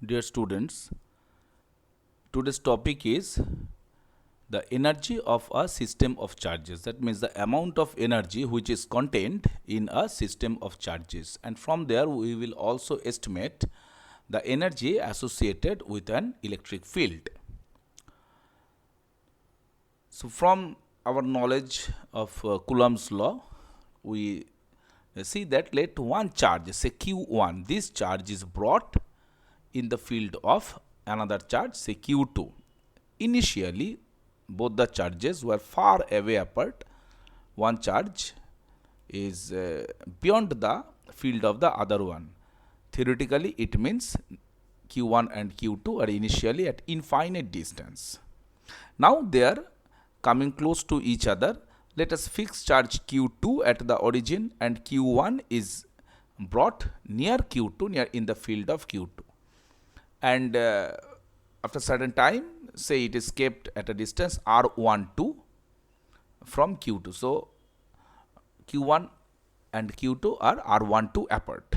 Dear students, today's topic is the energy of a system of charges. That means the amount of energy which is contained in a system of charges. And from there, we will also estimate the energy associated with an electric field. So, from our knowledge of Coulomb's law, we see that let one charge, say Q1, this charge is brought in the field of another charge, say Q2. Initially, both the charges were far away apart. One charge is beyond the field of the other one. Theoretically, it means Q1 and Q2 are initially at infinite distance. Now they are coming close to each other. Let us fix charge Q2 at the origin and Q1 is brought near Q2, near in the field of Q2. And after certain time, say it is kept at a distance R12 from Q2. So Q1 and Q2 are R12 apart.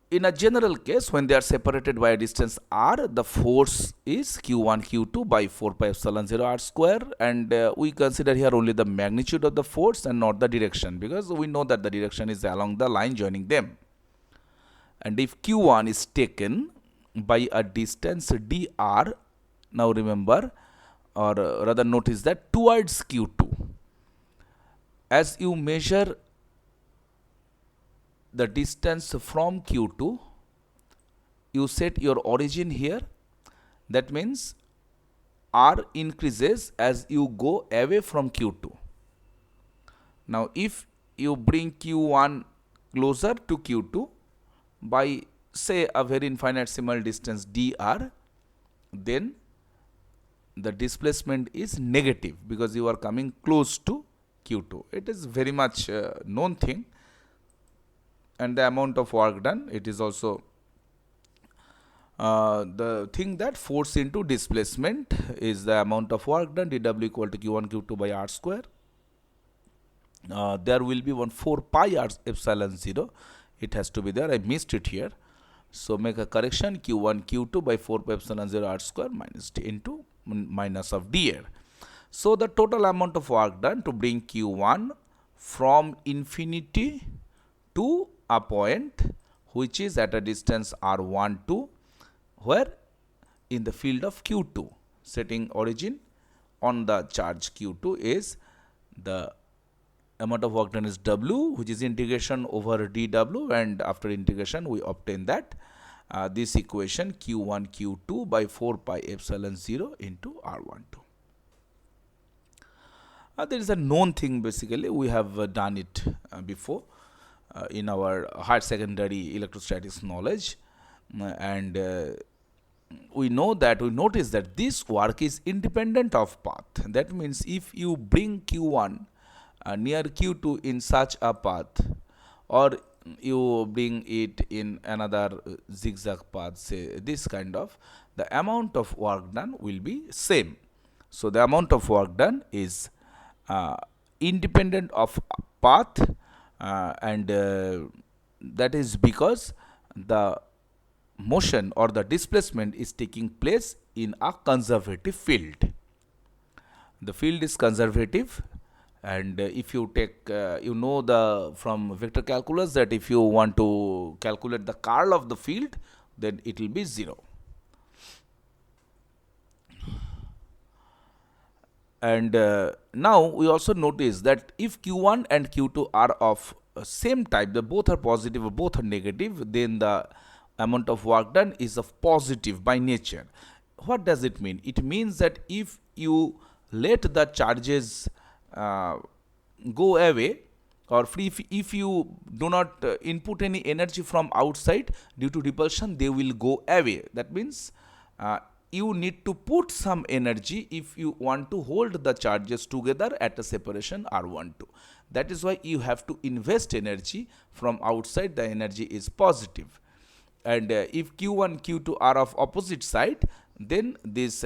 In a general case, when they are separated by a distance r, the force is Q1 Q2 by 4 pi epsilon 0 r square, and we consider here only the magnitude of the force and not the direction, because we know that the direction is along the line joining them. And if Q1 is taken by a distance dr, now remember, or rather notice that towards Q2, as you measure the distance from Q2, you set your origin here. That means R increases as you go away from Q2. Now, if you bring Q1 closer to Q2 by, say, a very infinitesimal distance dr, then the displacement is negative because you are coming close to Q2. It is very much known thing. And the amount of work done, it is also the thing that force into displacement is the amount of work done, dw equal to q1 q2 by r square. There will be 4 pi r epsilon 0, it has to be there, I missed it here. So make a correction, q1 q2 by 4 pi epsilon 0 r square minus d into minus of dr. So the total amount of work done to bring q1 from infinity to a point which is at a distance r12, where in the field of Q2, setting origin on the charge Q2, is the amount of work done is W, which is integration over dW, and after integration we obtain that this equation Q1 Q2 by 4 pi epsilon 0 into R12. There is a known thing, basically we have done it before in our higher secondary electrostatics knowledge, and we know that, we notice that this work is independent of path. That means if you bring Q1 near Q2 in such a path, or you bring it in another zigzag path, say this kind of, the amount of work done will be same. So the amount of work done is independent of path, and that is because the motion or the displacement is taking place in a conservative field. The field is conservative, and if you take, you know, the from vector calculus that if you want to calculate the curl of the field, then it will be 0. And now we also notice that if Q1 and Q2 are of same type, the both are positive or both are negative, then the amount of work done is of positive by nature. What does it mean? It means that if you let the charges go away, or free, if you do not input any energy from outside due to repulsion, they will go away. That means you need to put some energy if you want to hold the charges together at a separation R12. That is why you have to invest energy from outside. The energy is positive, and if Q1 Q2 are of opposite side, then this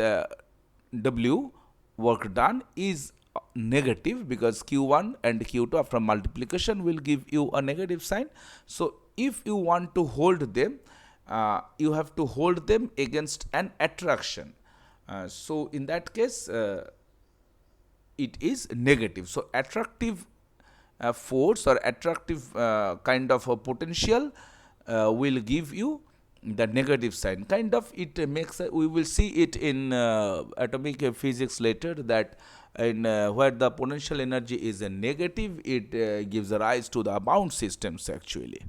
W work done is negative, because Q1 and Q2 after multiplication will give you a negative sign. So if you want to hold them, you have to hold them against an attraction. So in that case, it is negative. So attractive force or attractive kind of a potential will give you the negative sign. Kind of it makes, we will see it in atomic physics later, that in where the potential energy is a negative, it gives rise to the bound systems actually.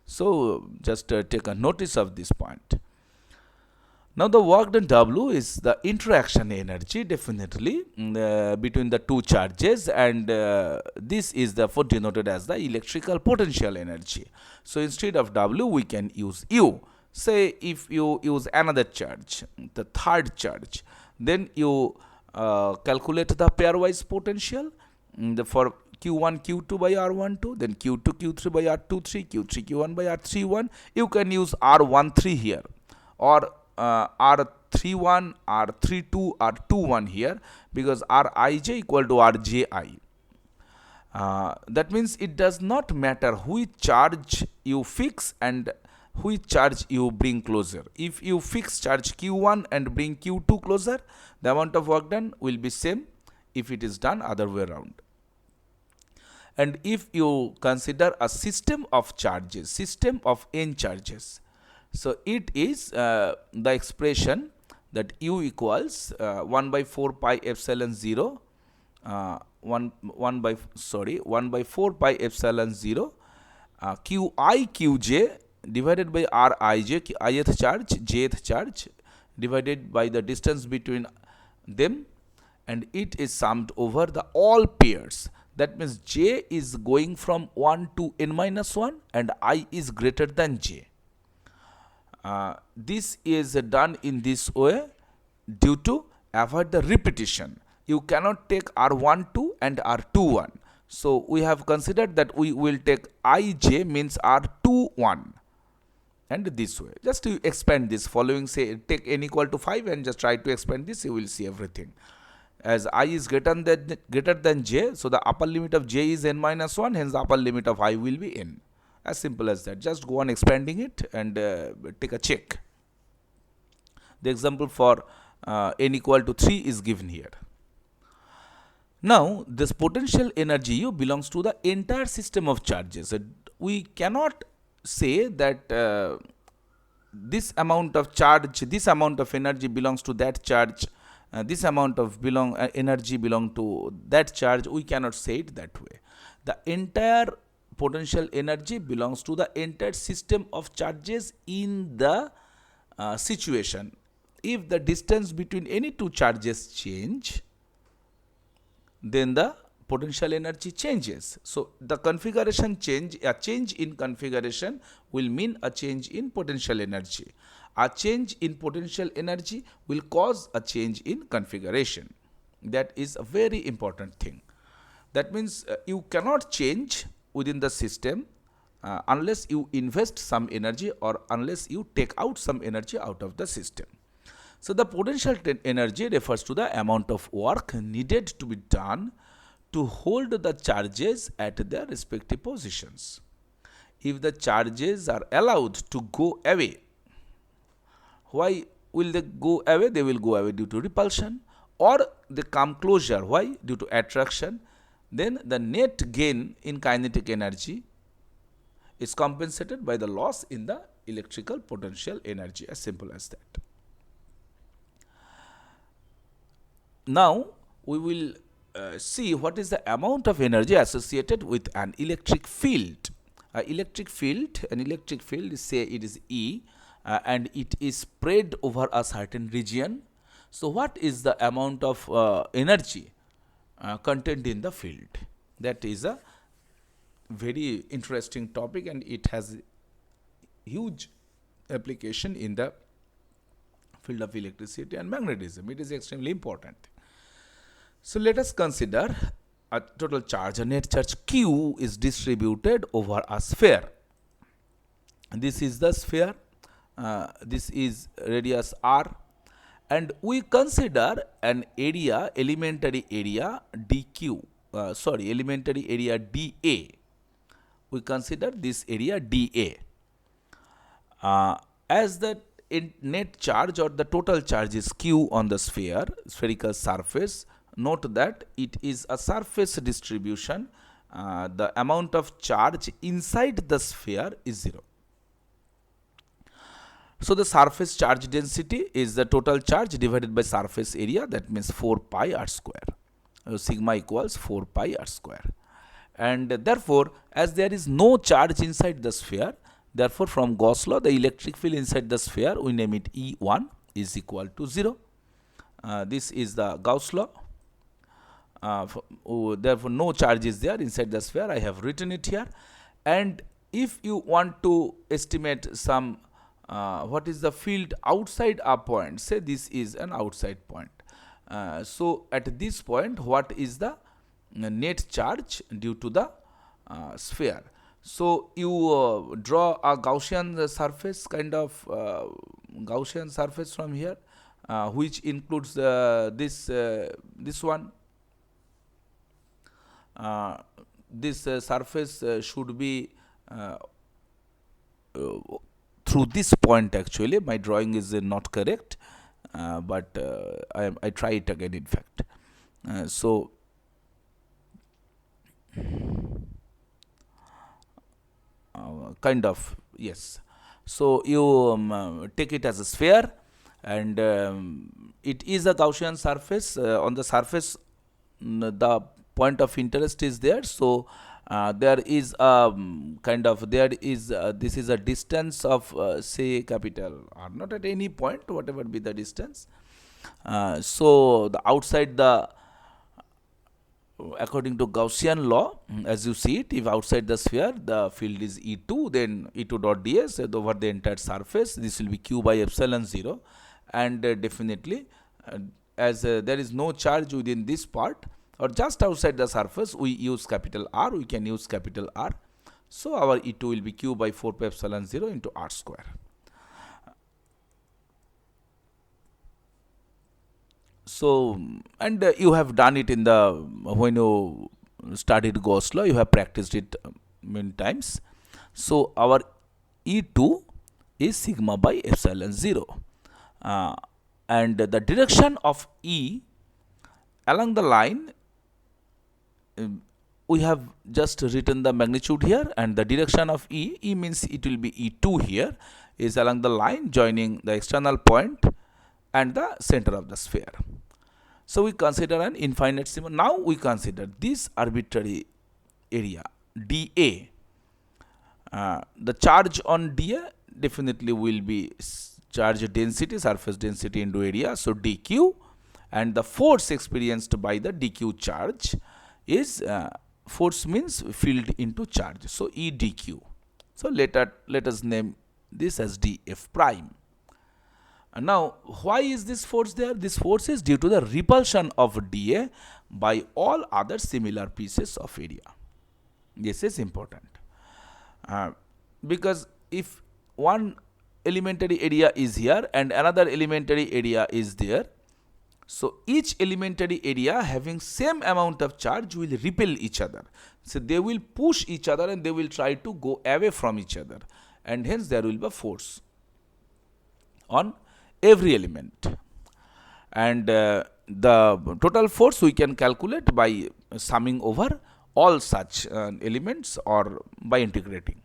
So just take a notice of this point. Now the work done W is the interaction energy definitely between the two charges, and this is therefore denoted as the electrical potential energy. So instead of W we can use U. Say if you use another charge, the third charge, then you calculate the pairwise potential for Q1 Q2 by R12, then Q2 Q3 by R23, Q3 Q1 by R31. You can use R13 here, or R31, R32, R21 here, because Rij equal to Rji. That means it does not matter which charge you fix and which charge you bring closer. If you fix charge Q1 and bring Q2 closer, the amount of work done will be same if it is done other way around. And if you consider a system of charges, system of n charges, so it is the expression that U equals 1 by 4 pi epsilon 0 1 by 4 pi epsilon 0 Qi Qj divided by Rij, ith charge, jth charge, divided by the distance between them, and it is summed over the all pairs. That means j is going from 1 to n minus 1 and I is greater than j. This is done in this way due to avoid the repetition. You cannot take R12 and R21. So we have considered that we will take Ij means R21, and this way. Just to expand this following, say take n equal to 5 and just try to expand this, you will see everything. As I is greater than j, so the upper limit of j is n minus 1, hence the upper limit of I will be n. As simple as that. Just go on expanding it and take a check. The example for n equal to 3 is given here. Now this potential energy U belongs to the entire system of charges. We cannot say that this amount of charge, this amount of energy belongs to that charge, this amount of energy belong to that charge. We cannot say it that way. The entire potential energy belongs to the entire system of charges in the situation. If the distance between any two charges change, then the potential energy changes. So the configuration change, a change in configuration will mean a change in potential energy. A change in potential energy will cause a change in configuration. That is a very important thing. That means you cannot change within the system unless you invest some energy or unless you take out some energy out of the system. So the potential energy refers to the amount of work needed to be done to hold the charges at their respective positions. If the charges are allowed to go away, why will they go away? They will go away due to repulsion, or they come closer. Why? Due to attraction. Then the net gain in kinetic energy is compensated by the loss in the electrical potential energy. As simple as that. Now we will see what is the amount of energy associated with an electric field. An electric field is, say it is E, and it is spread over a certain region. So what is the amount of energy contained in the field? That is a very interesting topic, and it has huge application in the field of electricity and magnetism. It is extremely important. So let us consider a total charge. A net charge Q is distributed over a sphere. This is the sphere. This is radius R, and we consider an area, elementary area dq, elementary area dA. We consider this area dA. Uh, as the net charge or the total charge is q on the spherical surface, note that it is a surface distribution. The amount of charge inside the sphere is 0. So the surface charge density is the total charge divided by surface area, that means 4 pi r square. Sigma equals 4 pi r square. And therefore, as there is no charge inside the sphere, therefore from Gauss law, the electric field inside the sphere, we name it E1 is equal to 0. This is the Gauss law. Therefore, no charge is there inside the sphere. I have written it here. And if you want to estimate some what is the field outside a point, say this is an outside point. So at this point, what is the net charge due to the sphere? So you draw a Gaussian surface, kind of Gaussian surface from here, which includes this one. This surface should be through this point. Actually, my drawing is not correct, but I try it again, in fact. So kind of, yes. So you take it as a sphere, and it is a Gaussian surface. On the surface, the point of interest is there. So there is this is a distance of say capital R, not at any point, whatever be the distance. So the outside the, according to Gaussian law, as you see it, if outside the sphere the field is E2, then E2 dot ds over the entire surface, this will be q by epsilon 0. And definitely as there is no charge within this part or just outside the surface, we use capital R, we can use capital R. So our E2 will be q by 4 pi epsilon 0 into R square. So, and you have done it in the, when you studied Gauss law, you have practiced it many times. So our E2 is sigma by epsilon 0. And the direction of E along the line, we have just written the magnitude here, and the direction of E means it will be E2 here, is along the line joining the external point and the center of the sphere. So we consider an infinite symbol. Now we consider this arbitrary area dA. The charge on dA definitely will be charge density, surface density into area, so dq, and the force experienced by the dq charge is force means field into charge, so E dq. So let us name this as df prime. And now, why is this force there? This force is due to the repulsion of dA by all other similar pieces of area. This is important, because if one elementary area is here and another elementary area is there, so each elementary area having same amount of charge will repel each other. So they will push each other and they will try to go away from each other, and hence there will be a force on every element. And the total force we can calculate by summing over all such elements or by integrating.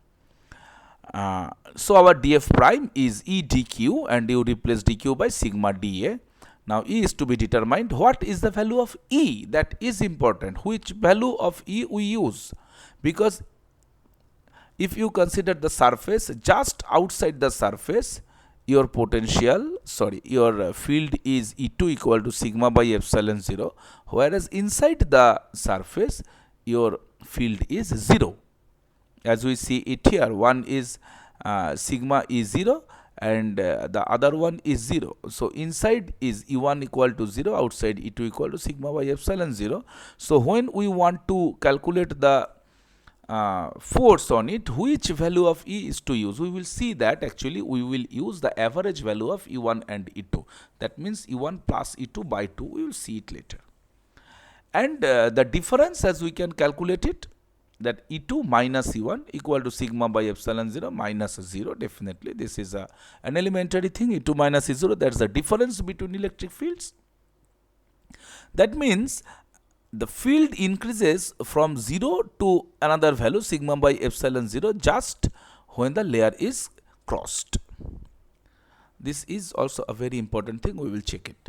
So our df prime is E dq, and you replace dq by sigma dA. Now E is to be determined. What is the value of E? That is important. Which value of E we use? Because if you consider the surface, just outside the surface, your potential, your field is E2 equal to sigma by epsilon 0, whereas inside the surface, your field is 0. As we see it here, one is sigma is 0 and the other one is 0. So inside is E1 equal to 0, outside E2 equal to sigma by epsilon 0. So when we want to calculate the force on it, which value of E is to use? We will see that actually we will use the average value of E1 and E2. That means E1 plus E2 by 2. We will see it later. And the difference, as we can calculate it, that E2 minus E1 equal to sigma by epsilon 0 minus 0. Definitely this is an elementary thing. E2 minus E0, that's the difference between electric fields. That means the field increases from 0 to another value sigma by epsilon 0 just when the layer is crossed. This is also a very important thing, we will check it.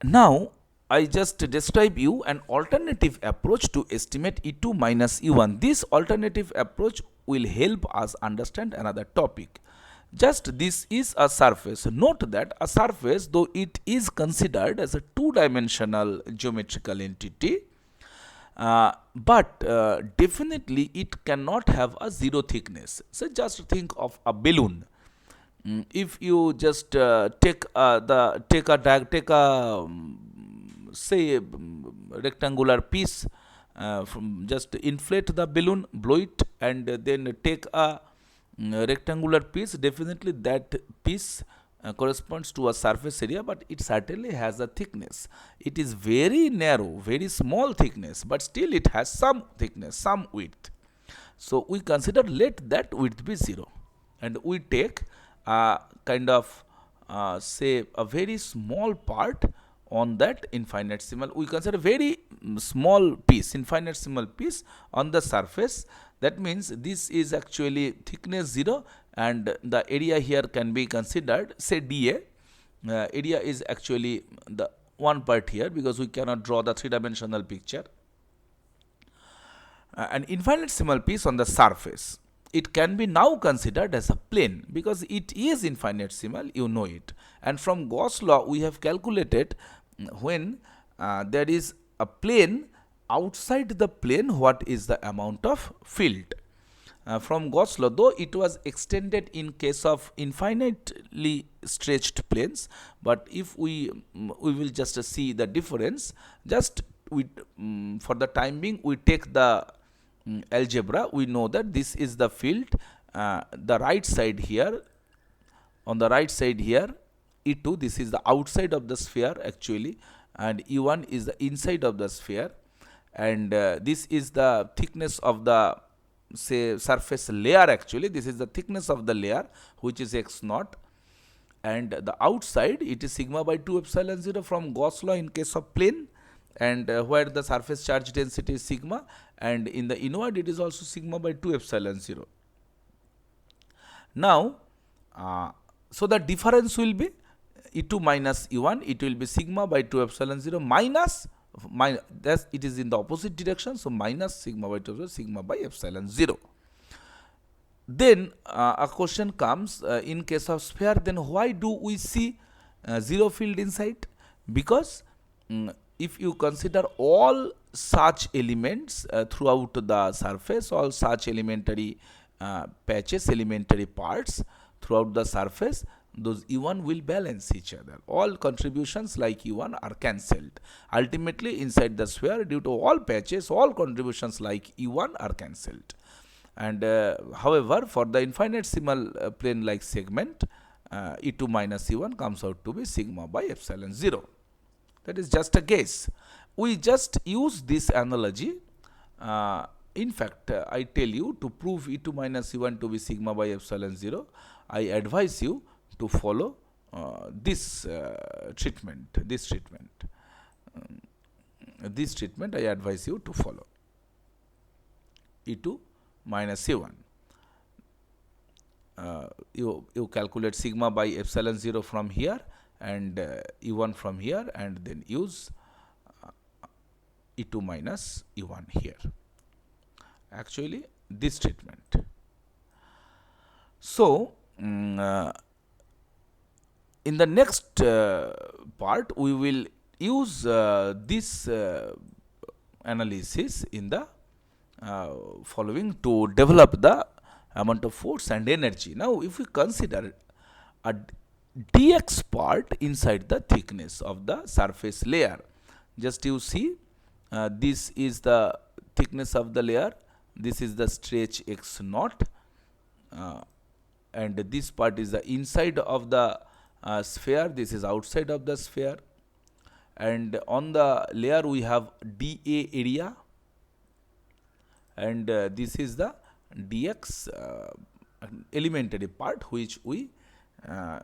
Now I just describe you an alternative approach to estimate E2 minus E1. This alternative approach will help us understand another topic. Just this is a surface. Note that a surface, though it is considered as a two-dimensional geometrical entity, but definitely it cannot have a zero thickness. So just think of a balloon. If you just take a say rectangular piece, from just inflate the balloon, blow it, and then take a rectangular piece, definitely that piece corresponds to a surface area, but it certainly has a thickness. It is very narrow, very small thickness, but still it has some thickness, some width. So we consider let that width be 0, and we take a kind of say a very small part on that infinitesimal. We consider very small piece, infinitesimal piece on the surface. That means this is actually thickness 0, and the area here can be considered say dA. Area is actually the one part here, because we cannot draw the three-dimensional picture. An infinitesimal piece on the surface, it can be now considered as a plane, because it is infinitesimal, you know it. And from Gauss law we have calculated when there is a plane, outside the plane what is the amount of field. From Gauss law, though it was extended in case of infinitely stretched planes, but if we will just see the difference, just we for the time being we take the algebra. We know that this is the field, the right side here, on the right side here E2, this is the outside of the sphere actually, and E1 is the inside of the sphere, and this is the thickness of the say surface layer. Actually this is the thickness of the layer, which is x naught, and the outside it is sigma by 2 epsilon 0 from Gauss law in case of plane, and where the surface charge density is sigma, and in the inward it is also sigma by 2 epsilon 0. Now so the difference will be E2 minus E1, it will be sigma by 2 epsilon 0 minus that it is in the opposite direction, so minus sigma by 2 sigma by epsilon 0. Then a question comes, in case of sphere, then why do we see zero field inside? Because if you consider all such elements throughout the surface, all such elementary patches, elementary parts throughout the surface, those E1 will balance each other. All contributions like E1 are cancelled. Ultimately inside the sphere, due to all patches, all contributions like E1 are cancelled. And however, for the infinitesimal plane like segment, E2 minus E1 comes out to be sigma by epsilon 0. That is just a guess. We just use this analogy. In fact, I tell you, to prove E2 minus E1 to be sigma by epsilon 0, I advise you to follow this treatment. This treatment I advise you to follow. E2 minus E1. You calculate sigma by epsilon 0 from here, and E1 from here, and then use E2 minus E1 here. Actually this treatment. So in the next part we will use this analysis in the following to develop the amount of force and energy. Now if we consider a dx part inside the thickness of the surface layer, just you see this is the thickness of the layer, this is the stretch x naught, and this part is the inside of the sphere, this is outside of the sphere, and on the layer we have dA area, and this is the dx elementary part which we uh,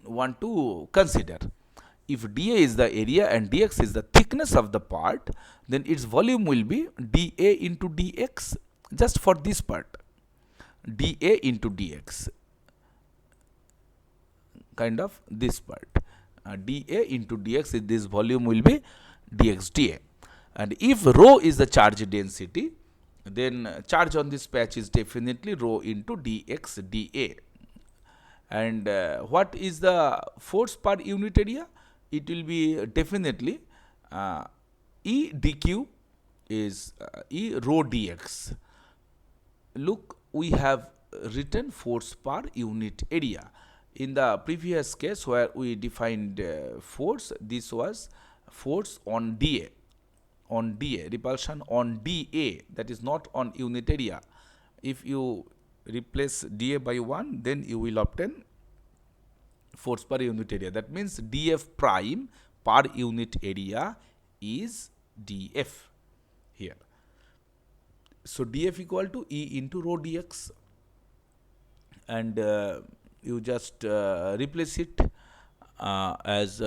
want to consider. If dA is the area and dx is the thickness of the part, then its volume will be dA into dx, just for this part, dA into dx, kind of this part, dA into dx, this volume will be dx dA. And if rho is the charge density, then charge on this patch is definitely rho into dx dA. And what is the force per unit area? It will be definitely E dq is E rho dx. Look, we have written force per unit area. In the previous case where we defined force, this was force on dA, repulsion on dA, that is not on unit area. If you replace dA by 1, then you will obtain force per unit area. That means dF prime per unit area is dF here. So dF equal to E into rho dx, and you just replace it as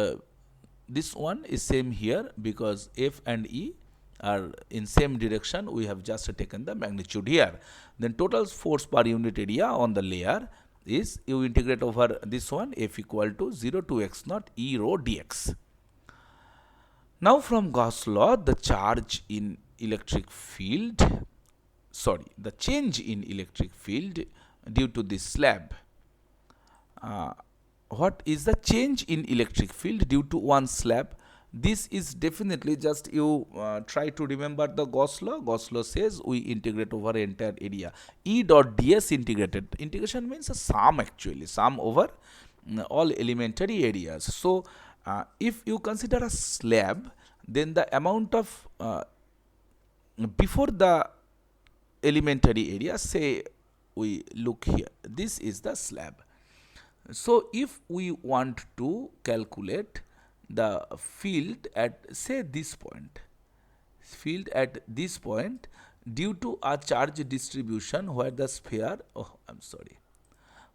this one is same here, because F and E are in same direction. We have just taken the magnitude here. Then total force per unit area on the layer is, you integrate over this one, F equal to 0 to x naught E rho dx. Now from Gauss law, the charge in electric field, the change in electric field due to this slab. What is the change in electric field due to one slab? This is definitely, just you try to remember the Gauss law. Gauss law says we integrate over entire area. E dot ds integrated. Integration means a sum, actually, sum over all elementary areas. So if you consider a slab, then the amount of before the elementary area, say we look here, this is the slab. So if we want to calculate the field at, say, this point, due to a charge distribution where the sphere,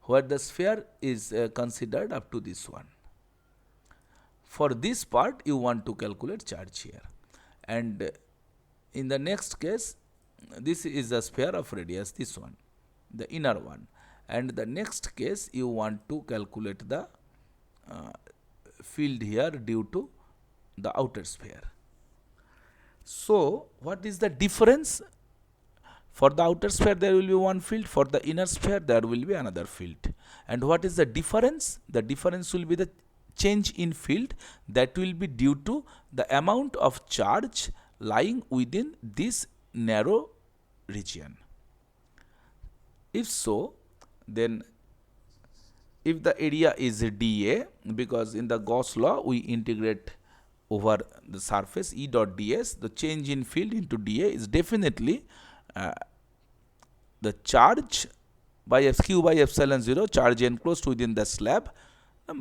where the sphere is considered up to this one. For this part, you want to calculate charge here, and in the next case, this is the sphere of radius, this one, the inner one, and the next case you want to calculate the field here due to the outer sphere. So what is the difference? For the outer sphere there will be one field, for the inner sphere there will be another field. And what is the difference? The difference will be the change in field that will be due to the amount of charge lying within this narrow region. If so, then if the area is dA, because in the Gauss law we integrate over the surface E dot ds, the change in field into dA is definitely the charge by Q by epsilon 0, charge enclosed within the slab,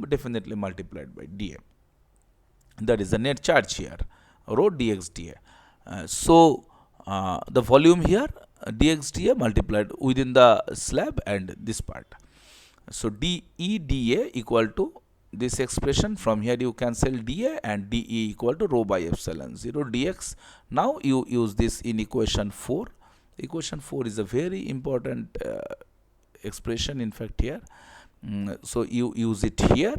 definitely multiplied by dA. That is the net charge here, rho dx dA. So the volume here, dx dA multiplied within the slab and this part. So dE dA equal to this expression. From here you cancel dA, and dE equal to rho by epsilon 0 dx. Now you use this in equation 4. Equation 4 is a very important expression, in fact, here. So you use it here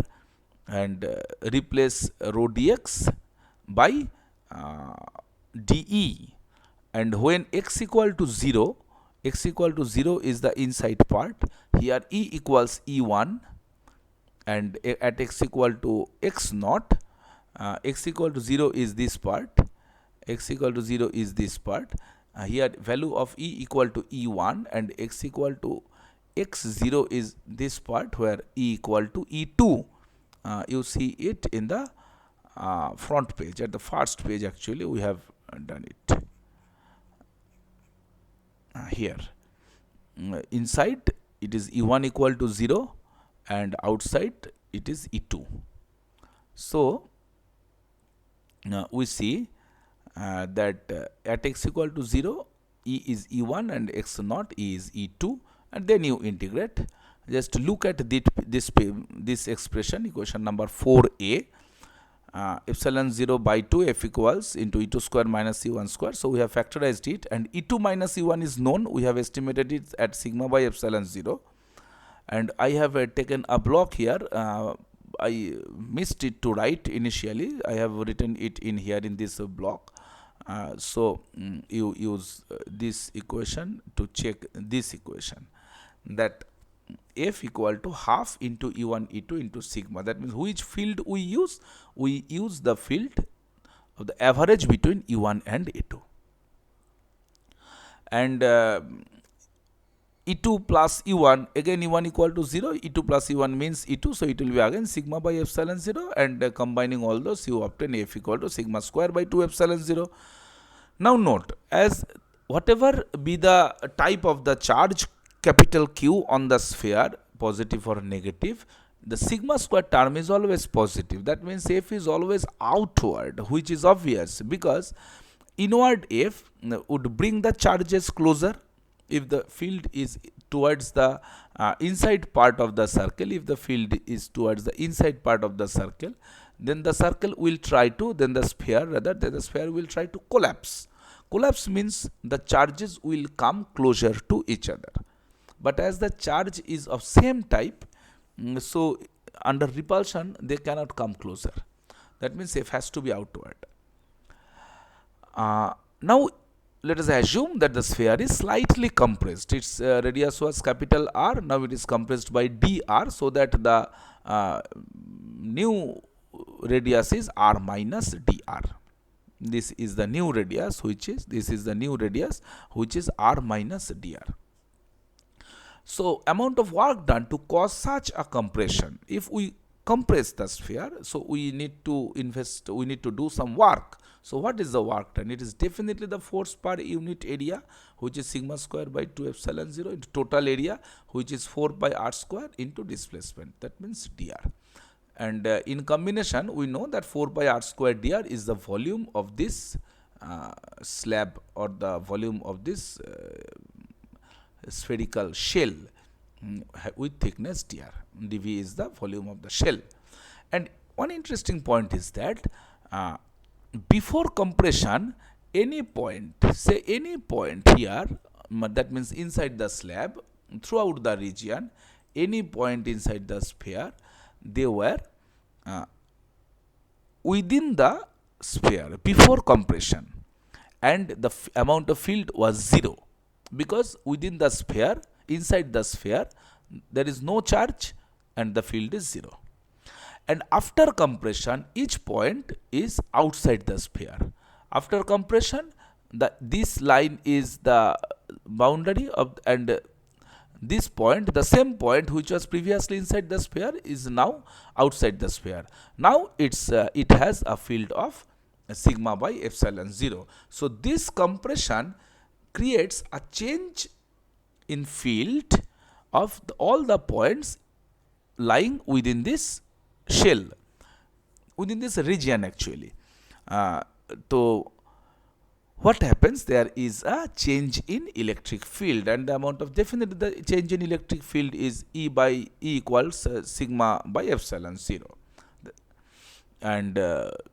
and replace rho dx by dE, and when x equal to 0, x equal to 0 is the inside part. Here E equals E1, and at x equal to x naught, x equal to 0 is this part, x equal to 0 is this part. Here value of E equal to E1 and x equal to x0 is this part where E equal to E2. You see it in the front page, at the first page actually we have done it. Here inside it is E1 equal to 0 and outside it is E2. So we see that at x equal to 0 E is E1 and x naught E is E2, and then you integrate. Just look at this expression, equation number 4a. Epsilon 0 by 2 f equals into E2 square minus E1 square. So we have factorized it, and E2 minus E1 is known. We have estimated it at sigma by epsilon 0. And I have taken a block here. I missed it to write initially. I have written it in here in this block. You use this equation to check this equation, that f equal to half into E1 E2 into sigma. That means which field we use? We use the field of the average between E1 and E2. And E2 plus E1, again E1 equal to 0, E2 plus E1 means E2, so it will be again sigma by epsilon 0, and combining all those you obtain f equal to sigma square by 2 epsilon 0. Now note, as whatever be the type of the charge capital Q on the sphere, positive or negative, the sigma square term is always positive. That means f is always outward, which is obvious because inward f would bring the charges closer. If the field is towards the inside part of the circle, if the field is towards the inside part of the circle, then the circle will try to, then the sphere will try to collapse. Collapse means the charges will come closer to each other. But as the charge is of same type, so under repulsion they cannot come closer. That means f has to be outward. Now let us assume that the sphere is slightly compressed. Its radius was capital R, now it is compressed by dr, so that the new radius is r minus dr. This is the new radius, which is r minus dr. So amount of work done to cause such a compression. If we compress the sphere, so we need to do some work. So what is the work done? It is definitely the force per unit area, which is sigma square by 2 epsilon 0, into total area, which is 4 by r square, into displacement, that means dr. And in combination, we know that 4 by r square dr is the volume of this slab, or the volume of this spherical shell with thickness dr. dv is the volume of the shell. And one interesting point is that before compression, any point, say any point here, that means inside the slab, throughout the region, any point inside the sphere, they were within the sphere before compression, and the amount of field was 0, because within the sphere, inside the sphere, there is no charge and the field is 0. And after compression, each point is outside the sphere. After compression, this line is the boundary of, and this point, the same point which was previously inside the sphere, is now outside the sphere. Now it has a field of sigma by epsilon 0. So this compression creates a change in field of all the points lying within this shell, within this region actually. So what happens? There is a change in electric field, and the amount of, definitely the change in electric field is E equals sigma by epsilon 0. And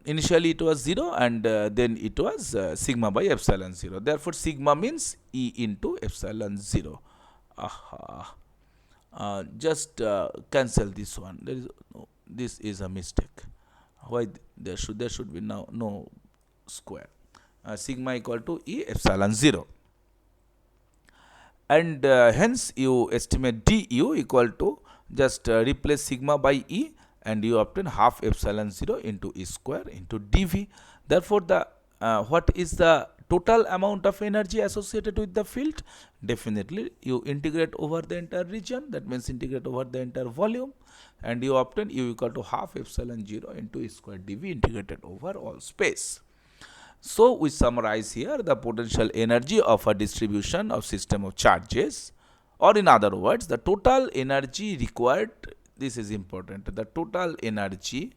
initially it was 0, and then it was sigma by epsilon 0. Therefore sigma means E into epsilon 0. Just cancel this one. This is a mistake. Why there should be now no square. Sigma equal to E epsilon 0, and hence you estimate du equal to, just replace sigma by E, and you obtain half epsilon 0 into E square into dv. Therefore the what is the total amount of energy associated with the field? Definitely you integrate over the entire region, that means integrate over the entire volume, and you obtain U equal to half epsilon 0 into E square dv integrated over all space. So we summarize here the potential energy of a distribution of system of charges, or in other words, the total energy required. This is important. The total energy,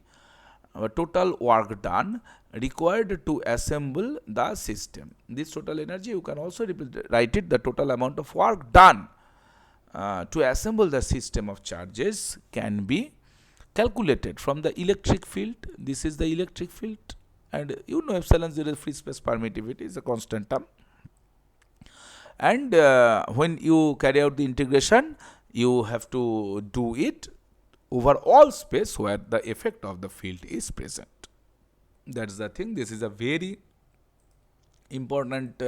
total work done required to assemble the system. This total energy, you can also write it, the total amount of work done to assemble the system of charges can be calculated from the electric field. This is the electric field, and you know epsilon 0 free space permittivity is a constant term. And when you carry out the integration, you have to do it over all space where the effect of the field is present. That's the thing. This is a very important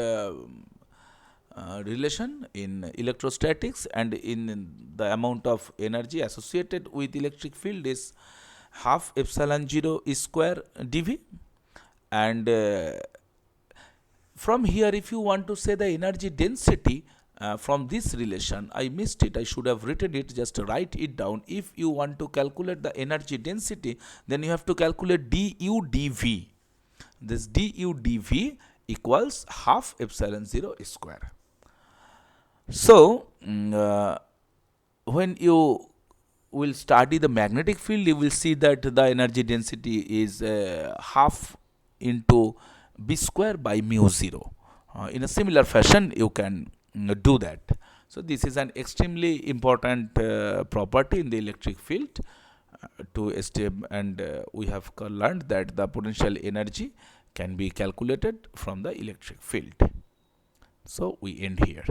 relation in electrostatics, and in the amount of energy associated with electric field is half epsilon 0 square dV. And from here, if you want to say the energy density from this relation, I missed it, I should have written it, just write it down. If you want to calculate the energy density, then you have to calculate du dV. This du dV equals half epsilon 0 square. So when you will study the magnetic field, you will see that the energy density is half into b square by mu 0. In a similar fashion, you can do that. So this is an extremely important property in the electric field to estimate, and we have learned that the potential energy can be calculated from the electric field. So we end here.